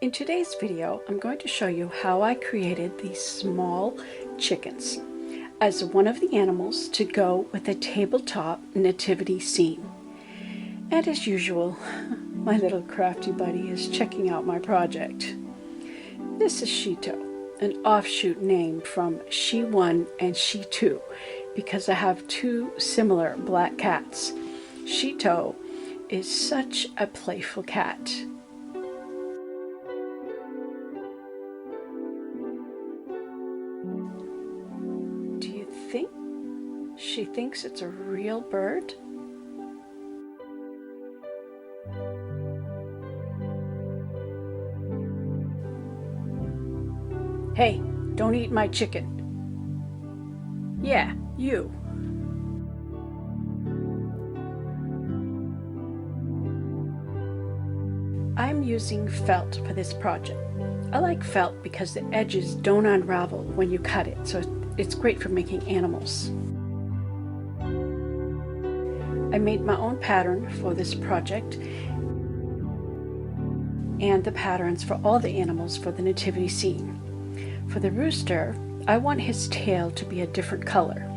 In today's video, I'm going to show you how I created these small chickens as one of the animals to go with a tabletop nativity scene. And as usual, my little crafty buddy is checking out my project. This is Shito, an offshoot name from She 1 and She 2, because I have two similar black cats. Shito is such a playful cat. Do you think she thinks it's a real bird? Hey, don't eat my chicken. Yeah, you. I'm using felt for this project. I like felt because the edges don't unravel when you cut it, so it's great for making animals. I made my own pattern for this project and the patterns for all the animals for the nativity scene. For the rooster, I want his tail to be a different color.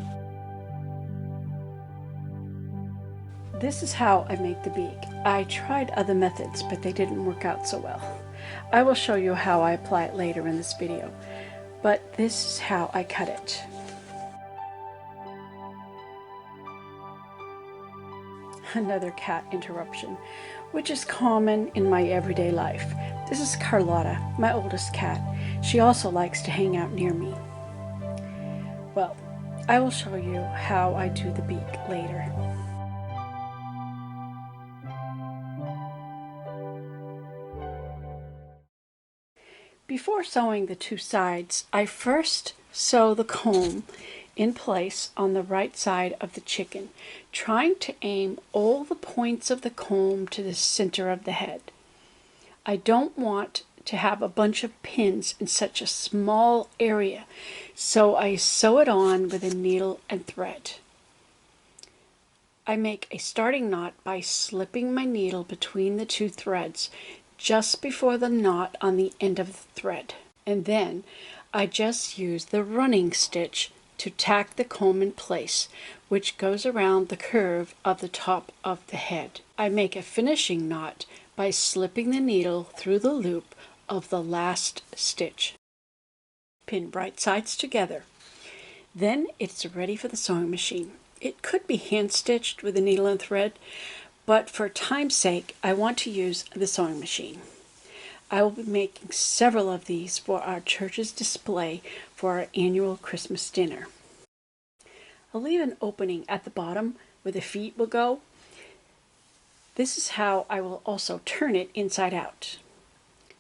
This is how I make the beak. I tried other methods, but they didn't work out so well. I will show you how I apply it later in this video, but this is how I cut it. Another cat interruption, which is common in my everyday life. This is Carlotta, my oldest cat. She also likes to hang out near me. Well, I will show you how I do the beak later. Before sewing the two sides, I first sew the comb in place on the right side of the chicken, trying to aim all the points of the comb to the center of the head. I don't want to have a bunch of pins in such a small area, so I sew it on with a needle and thread. I make a starting knot by slipping my needle between the two threads just before the knot on the end of the thread, and then I just use the running stitch to tack the comb in place, which goes around the curve of the top of the head. I make a finishing knot by slipping the needle through the loop of the last stitch. Pin right sides together. Then it's ready for the sewing machine. It could be hand stitched with a needle and thread, but for time's sake, I want to use the sewing machine. I will be making several of these for our church's display for our annual Christmas dinner. I'll leave an opening at the bottom where the feet will go. This is how I will also turn it inside out.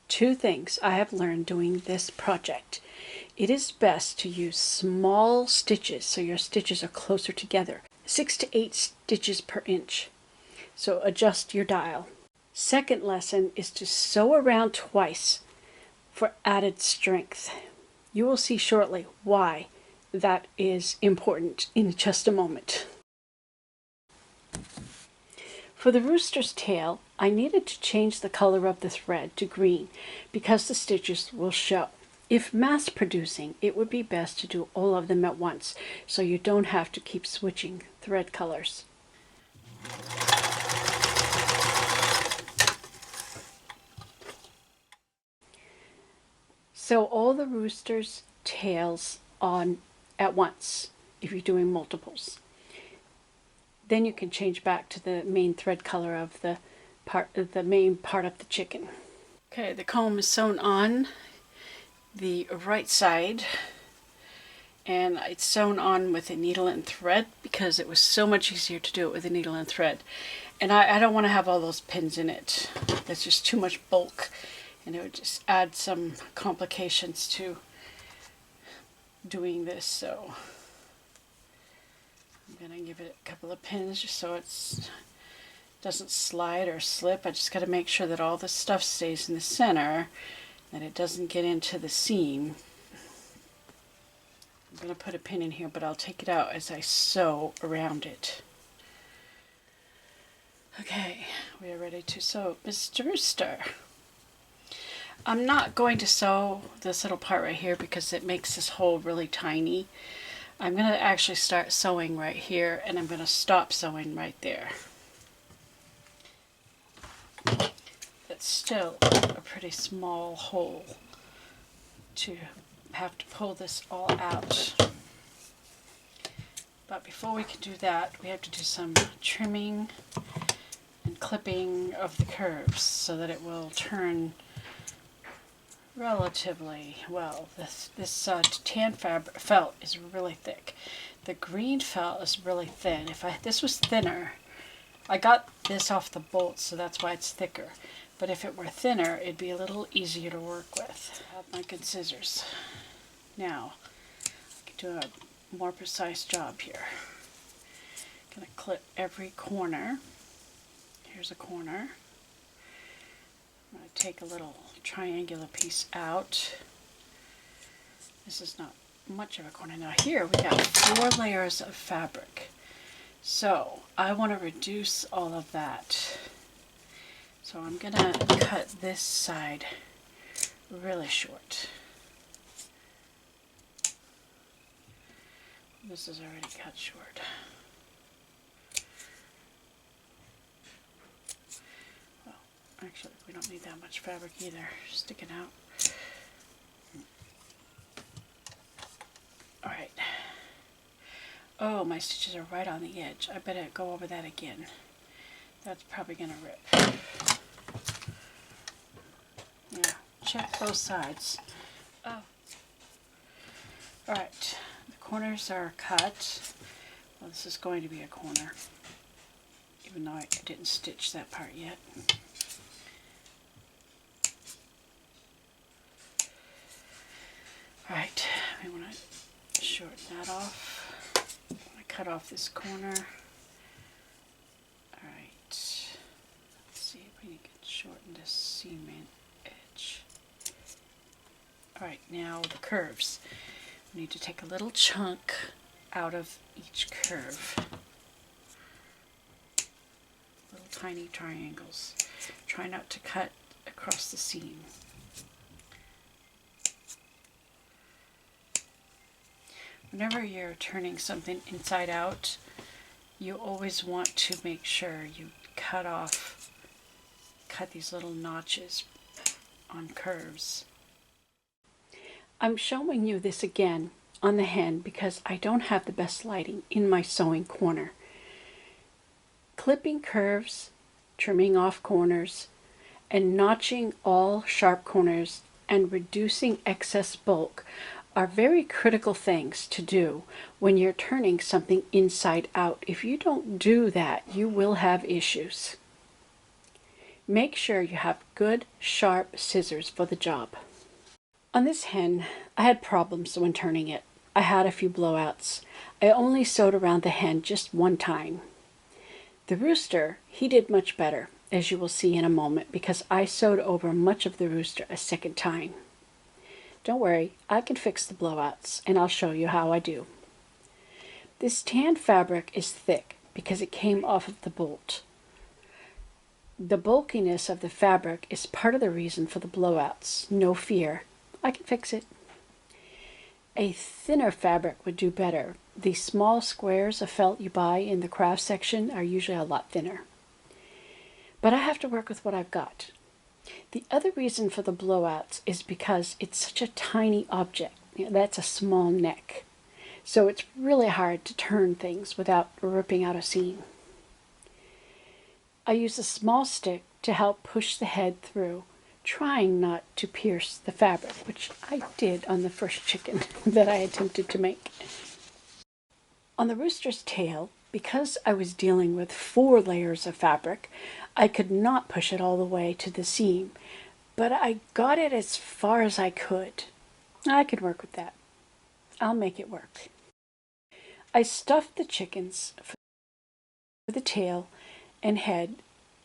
Two things I have learned doing this project. It is best to use small stitches so your stitches are closer together, 6 to 8 stitches per inch. So adjust your dial. Second lesson is to sew around twice for added strength. You will see shortly why that is important in just a moment. For the rooster's tail, I needed to change the color of the thread to green because the stitches will show. If mass producing, it would be best to do all of them at once so you don't have to keep switching thread colors. Sew all the rooster's tails on at once if you're doing multiples. Then you can change back to the main thread color of the main part of the chicken. Okay, the comb is sewn on the right side, and it's sewn on with a needle and thread because it was so much easier to do it with a needle and thread. And I don't want to have all those pins in it. That's just too much bulk, and it would just add some complications to doing this. So I'm going to give it a couple of pins just so it doesn't slide or slip. I just got to make sure that all the stuff stays in the center, that it doesn't get into the seam. I'm going to put a pin in here, but I'll take it out as I sew around it. Okay, we are ready to sew Mr. Rooster. I'm not going to sew this little part right here because it makes this hole really tiny. I'm going to actually start sewing right here, and I'm going to stop sewing right there. It's still a pretty small hole to have to pull this all out. But before we can do that, we have to do some trimming and clipping of the curves so that it will turn relatively well. This tan fabric felt is really thick. The green felt is really thin. If this was thinner, I got this off the bolts, so that's why it's thicker. But if it were thinner, it'd be a little easier to work with. I have my good scissors. Now, I can do a more precise job here. I'm going to clip every corner. Here's a corner. I'm going to take a little triangular piece out. This is not much of a corner. Now here we got 4 layers of fabric. So I want to reduce all of that. So I'm going to cut this side really short. This is already cut short. Well, actually, we don't need that much fabric either, sticking out. Alright. Oh, my stitches are right on the edge. I better go over that again. That's probably going to rip. Yeah, check both sides. Oh. Alright, the corners are cut. Well, this is going to be a corner, even though I didn't stitch that part yet. Alright, we want to shorten that off. I cut off this corner. Alright, let's see if we can shorten this seam edge. Alright, now the curves. We need to take a little chunk out of each curve. Little tiny triangles. Try not to cut across the seam. Whenever you're turning something inside out, you always want to make sure you cut these little notches on curves. I'm showing you this again on the hen because I don't have the best lighting in my sewing corner. Clipping curves, trimming off corners, and notching all sharp corners and reducing excess bulk are very critical things to do when you're turning something inside out. If you don't do that, you will have issues. Make sure you have good, sharp scissors for the job. On this hen, I had problems when turning it. I had a few blowouts. I only sewed around the hen just one time. The rooster, he did much better, as you will see in a moment, because I sewed over much of the rooster a second time. Don't worry, I can fix the blowouts, and I'll show you how I do. This tan fabric is thick because it came off of the bolt. The bulkiness of the fabric is part of the reason for the blowouts. No fear, I can fix it. A thinner fabric would do better. The small squares of felt you buy in the craft section are usually a lot thinner. But I have to work with what I've got. The other reason for the blowouts is because it's such a tiny object. That's a small neck. So it's really hard to turn things without ripping out a seam. I use a small stick to help push the head through, trying not to pierce the fabric, which I did on the first chicken that I attempted to make. On the rooster's tail, because I was dealing with 4 layers of fabric, I could not push it all the way to the seam, but I got it as far as I could. I could work with that. I'll make it work. I stuffed the chickens for the tail and head,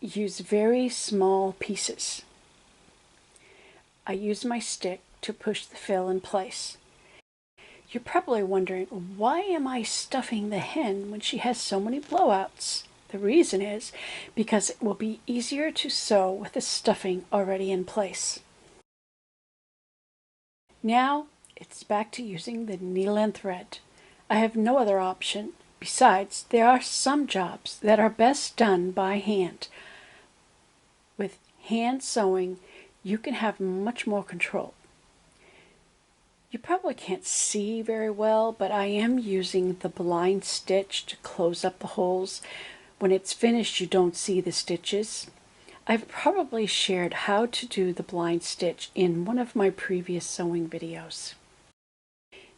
use very small pieces. I use my stick to push the fill in place. You're probably wondering, why am I stuffing the hen when she has so many blowouts? The reason is because it will be easier to sew with the stuffing already in place. Now it's back to using the needle and thread. I have no other option. Besides, there are some jobs that are best done by hand. With hand sewing, you can have much more control. You probably can't see very well, but I am using the blind stitch to close up the holes. When it's finished, you don't see the stitches. I've probably shared how to do the blind stitch in one of my previous sewing videos.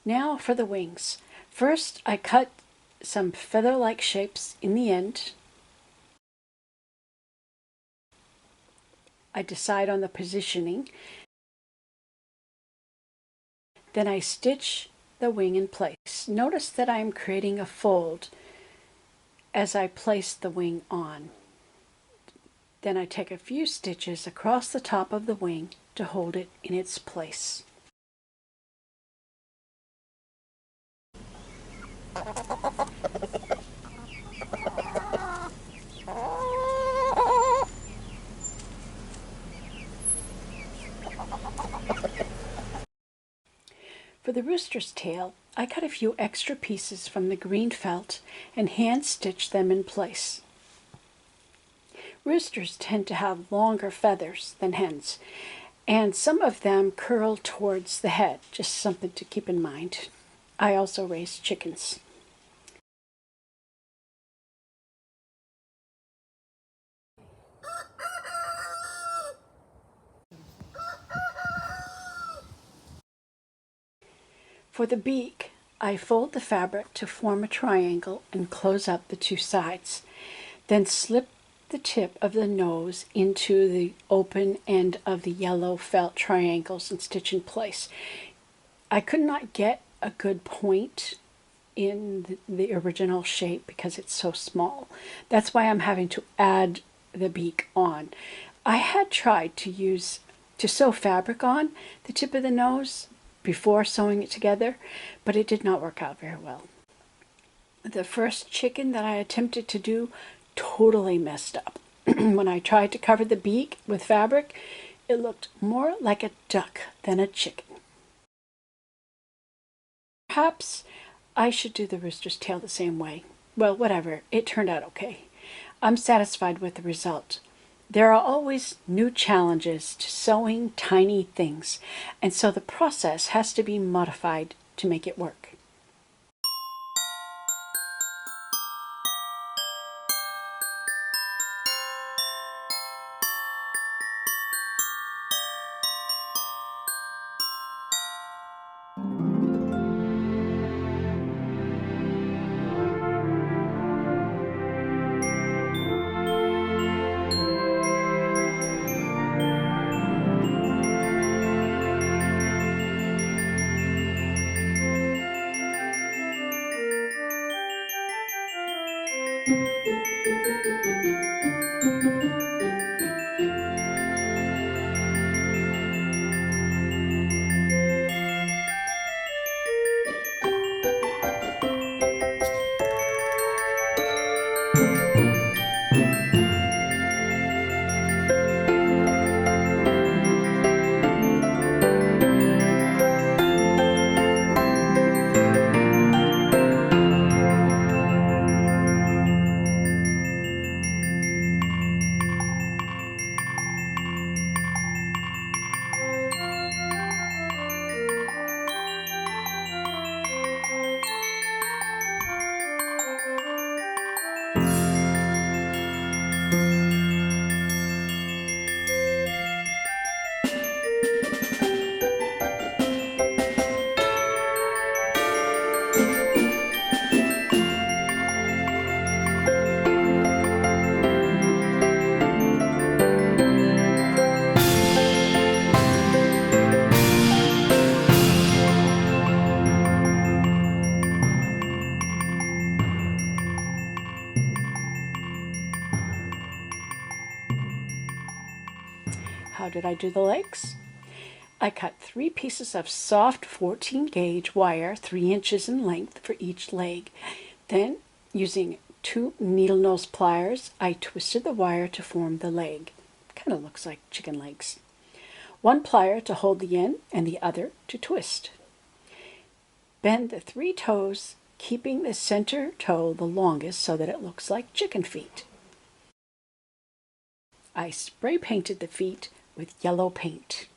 Now for the wings. First, I cut some feather-like shapes in the end. I decide on the positioning. Then I stitch the wing in place. Notice that I am creating a fold as I place the wing on. Then I take a few stitches across the top of the wing to hold it in its place. For the rooster's tail, I cut a few extra pieces from the green felt and hand stitched them in place. Roosters tend to have longer feathers than hens, and some of them curl towards the head, just something to keep in mind. I also raise chickens. For the beak, I fold the fabric to form a triangle and close up the two sides. Then slip the tip of the nose into the open end of the yellow felt triangles and stitch in place. I could not get a good point in the original shape because it's so small. That's why I'm having to add the beak on. I had tried to sew fabric on the tip of the nose before sewing it together, but it did not work out very well. The first chicken that I attempted to do totally messed up. When I tried to cover the beak with fabric, it looked more like a duck than a chicken. Perhaps I should do the rooster's tail the same way. Well, whatever, it turned out okay. I'm satisfied with the result. There are always new challenges to sewing tiny things, and so the process has to be modified to make it work. How did I do the legs? I cut 3 pieces of soft 14 gauge wire 3 inches in length for each leg. Then, using 2 needle nose pliers, I twisted the wire to form the leg. Kind of looks like chicken legs. one plier to hold the end and the other to twist. Bend the 3 toes, keeping the center toe the longest so that it looks like chicken feet. I spray painted the feet with yellow paint.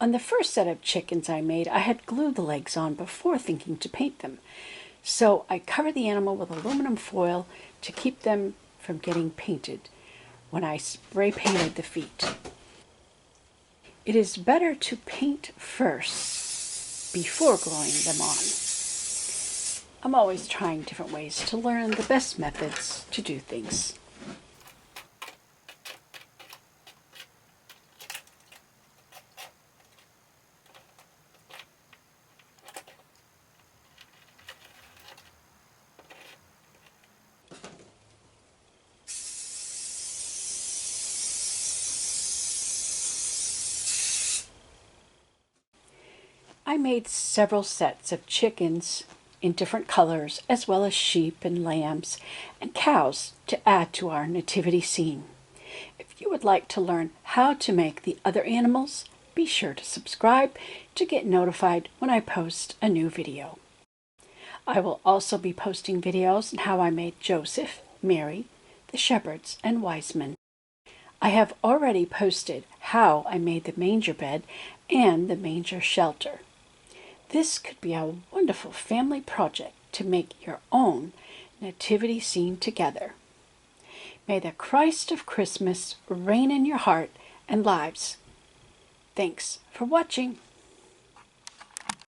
On the first set of chickens I made, I had glued the legs on before thinking to paint them. So I covered the animal with aluminum foil to keep them from getting painted when I spray painted the feet. It is better to paint first before gluing them on. I'm always trying different ways to learn the best methods to do things. I made several sets of chickens in different colors, as well as sheep and lambs and cows to add to our nativity scene. If you would like to learn how to make the other animals, be sure to subscribe to get notified when I post a new video. I will also be posting videos on how I made Joseph, Mary, the shepherds, and wise men. I have already posted how I made the manger bed and the manger shelter. This could be a wonderful family project to make your own nativity scene together. May the Christ of Christmas reign in your heart and lives. Thanks for watching.